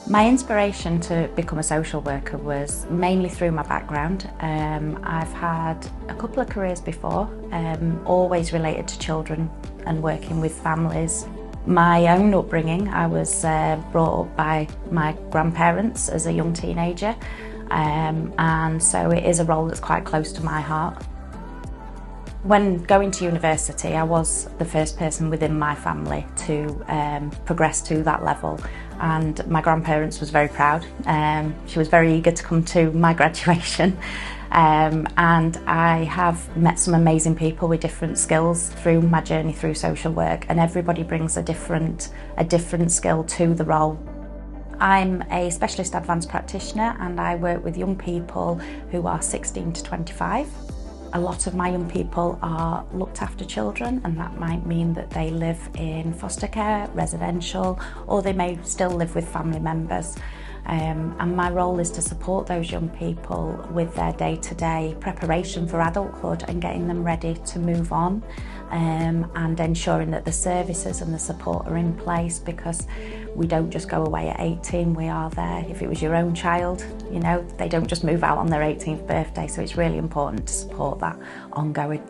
My inspiration to become a social worker was mainly through my background. I've had a couple of careers before, always related to children and working with families. My own upbringing, I was brought up by my grandparents as a young teenager, and so it is a role that's quite close to my heart. When going to university, I was the first person within my family to progress to that level, and my grandparents was very proud. She was very eager to come to my graduation, and I have met some amazing people with different skills through my journey through social work, and everybody brings a different skill to the role. I'm a specialist advanced practitioner and I work with young people who are 16 to 25. A lot of my young people are looked after children, and that might mean that they live in foster care, residential, or they may still live with family members. And my role is to support those young people with their day-to-day preparation for adulthood and getting them ready to move on, and ensuring that the services and the support are in place, because we don't just go away at 18, we are there. If it was your own child, you know, they don't just move out on their 18th birthday, so it's really important to support that ongoing.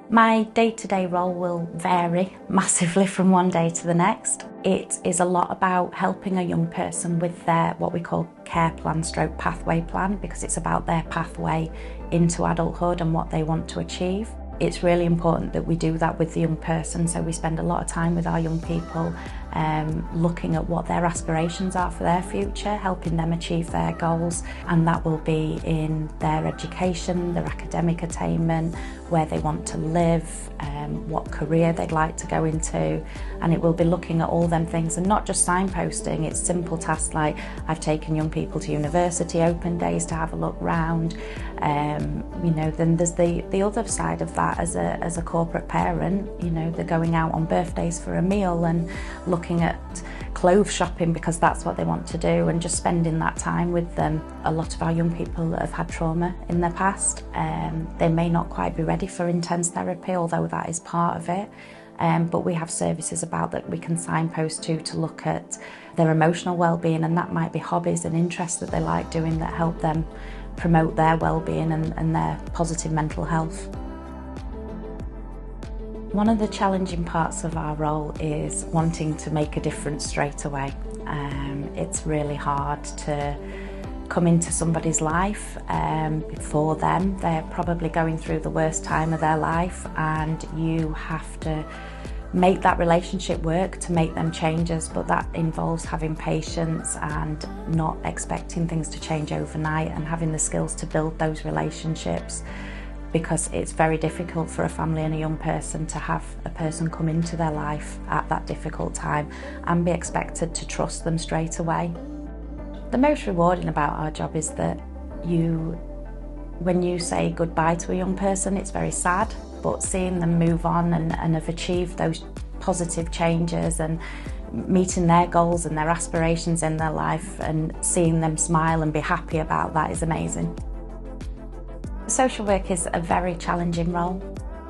My day-to-day role will vary massively from one day to the next. It is a lot about helping a young person with their what we call care plan stroke pathway plan, because it's about their pathway into adulthood and what they want to achieve. It's really important that we do that with the young person, so we spend a lot of time with our young people looking at what their aspirations are for their future, helping them achieve their goals, and that will be in their education, their academic attainment, where they want to live, what career they'd like to go into, and it will be looking at all them things and not just signposting. It's simple tasks like I've taken young people to university open days to have a look round. You know, then there's the other side of that as a corporate parent. You know, they're going out on birthdays for a meal and looking at clothes shopping because that's what they want to do, and just spending that time with them. A lot of our young people have had trauma in their past. They may not quite be ready for intense therapy, although that is part of it. But we have services about that we can signpost to look at their emotional well-being, and that might be hobbies and interests that they like doing that help them promote their well-being and their positive mental health. One of the challenging parts of our role is wanting to make a difference straight away. It's really hard to come into somebody's life for them. They're probably going through the worst time of their life, and you have to make that relationship work to make them changes, but that involves having patience and not expecting things to change overnight, and having the skills to build those relationships, because it's very difficult for a family and a young person to have a person come into their life at that difficult time and be expected to trust them straight away. The most rewarding about our job is that when you say goodbye to a young person, it's very sad, but seeing them move on and have achieved those positive changes and meeting their goals and their aspirations in their life and seeing them smile and be happy about that is amazing. Social work is a very challenging role.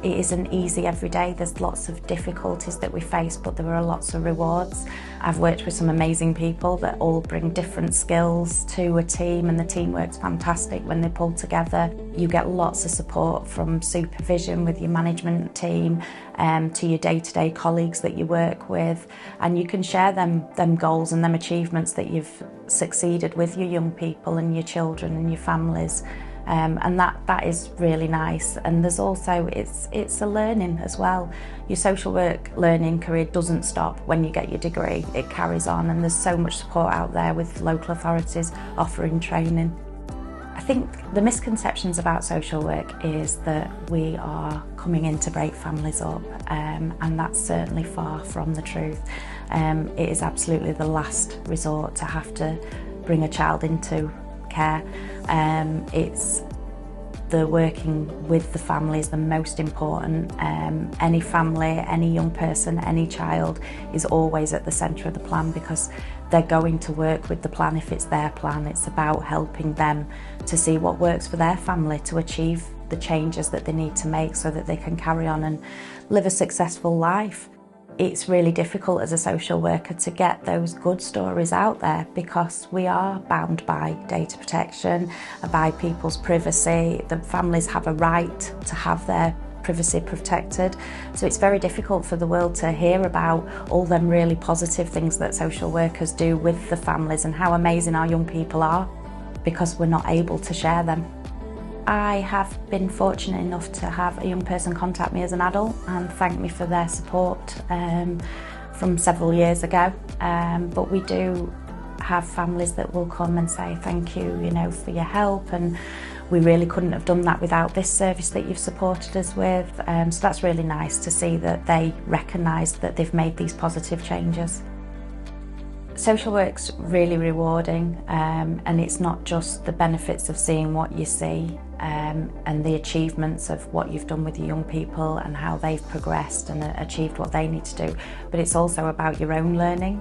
It isn't easy every day. There's lots of difficulties that we face, but there are lots of rewards. I've worked with some amazing people that all bring different skills to a team, and the team works fantastic when they pull together. You get lots of support from supervision with your management team, to your day-to-day colleagues that you work with, and you can share them goals and them achievements that you've succeeded with your young people and your children and your families. And that is really nice. And there's also, it's a learning as well. Your social work learning career doesn't stop when you get your degree, it carries on, and there's so much support out there with local authorities offering training. I think the misconceptions about social work is that we are coming in to break families up, and that's certainly far from the truth. It is absolutely the last resort to have to bring a child into care. It's the working with the family is the most important. Any family, any young person, any child is always at the centre of the plan, because they're going to work with the plan if it's their plan. It's about helping them to see what works for their family to achieve the changes that they need to make so that they can carry on and live a successful life. It's really difficult as a social worker to get those good stories out there because we are bound by data protection, by people's privacy. The families have a right to have their privacy protected. So it's very difficult for the world to hear about all them really positive things that social workers do with the families and how amazing our young people are, because we're not able to share them. I have been fortunate enough to have a young person contact me as an adult and thank me for their support from several years ago. But we do have families that will come and say thank you, for your help, and we really couldn't have done that without this service that you've supported us with. So that's really nice to see that they recognise that they've made these positive changes. Social work's really rewarding, and it's not just the benefits of seeing what you see and the achievements of what you've done with your young people and how they've progressed and achieved what they need to do, but it's also about your own learning.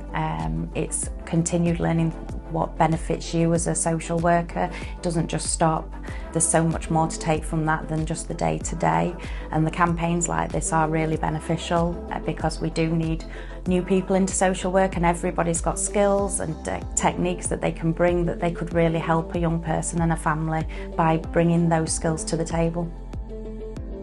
It's continued learning what benefits you as a social worker. It doesn't just stop. There's so much more to take from that than just the day-to-day, and the campaigns like this are really beneficial because we do need new people into social work, and everybody's got skills and techniques that they can bring that they could really help a young person and a family by bringing those skills to the table.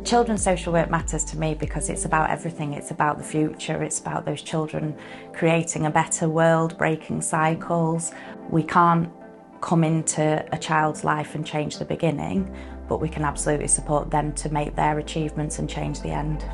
Children's social work matters to me because it's about everything. It's about the future, it's about those children creating a better world, breaking cycles. We can't come into a child's life and change the beginning, but we can absolutely support them to make their achievements and change the end.